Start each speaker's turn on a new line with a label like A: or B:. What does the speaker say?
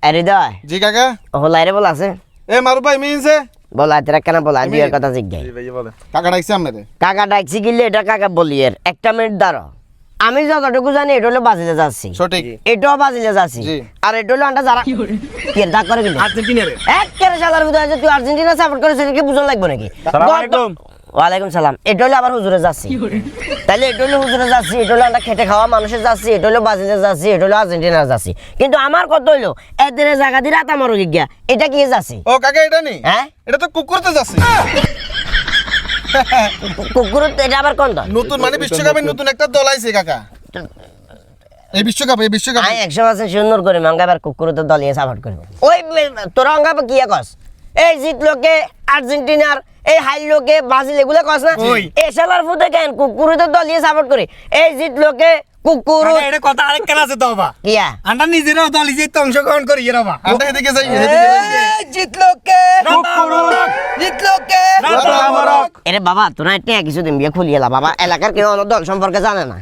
A: হৃদয়
B: জি কাকা
A: হলাইরে বল আছে
B: এ মারু ভাই মিনছে
A: বলা তেরা কেন বলা দুইয়ের কথা জিজ্ঞাই
B: জি ভাই বলে কাকা ডাকছে আপনারে
A: কাকা ডাকছি গিলে এটা কাকা বলি এর একটা মিনিট দাঁড়ো আমি যতটুকু জানি এটা হলো বাজিলে যাচ্ছি
B: সঠিক
A: এটাও বাজিলে যাচ্ছি
B: জি।
A: আর এটা হলো আন্টা যারা কি দাগ করে কিন্তু
B: আর্জেন্টিনারে
A: এক কেরে সালার ভিতরে আছে তুই আর্জেন্টিনা সাপোর্ট করিস কি বুঝন লাগবে নাকি
B: সালাম আলাইকুম।
A: ওয়ালাইকুম সালাম এটা হলো আবার হুজুরে যাচ্ছি তাহলে এটা হলো হুজুরে যাচ্ছি এটা হলো আমরা খেটে খাওয়া মানুষের যাচ্ছি এটা হলো বাজিলে যাচ্ছি এটা হলো আর্জেন্টিনার যাচ্ছি কিন্তু আমার কত হইলো এদের জায়গা দিয়ে রাত আমার গিয়া এটা কি যাচ্ছি
B: ও কাকা এটা নি
A: হ্যাঁ
B: এটা তো কুকুরতে যাচ্ছে
A: কুকুর এটা আবার কোনটা
B: নতুন মানে বিশ্বকাপে নতুন একটা দল আইছে কাকা এই বিশ্বকাপ
A: আমি 100% সুন্দর করে মাঙ্গাবার কুকুর তো দলিয়ে সাপোর্ট করব ওই তোরা অঙ্গাবে কি কস এই জিতলোকে আর্জেন্টিনার এই হাইলোকে ব্রাজিল এগুলা কস না এই শালার ফুটে কেন কুকুর তো দলিয়ে সাপোর্ট করে এই জিতলোকে কুকুর
C: এটা কথা আরেক কেন আছে তো বাবা
A: কিয়া
C: আন্ডা নিজেরাও দল ইজে তো অংশগ্রহণ করি এরা বাবা
B: আমরা এদিকে যাই
C: জিতলো কে জিতলো কে
A: এরে বাবা তোরা এটা কিছু দিন বিয়ে খুলিয়ে বাবা এলাকার কেউ আমার দল সম্পর্কে জানে না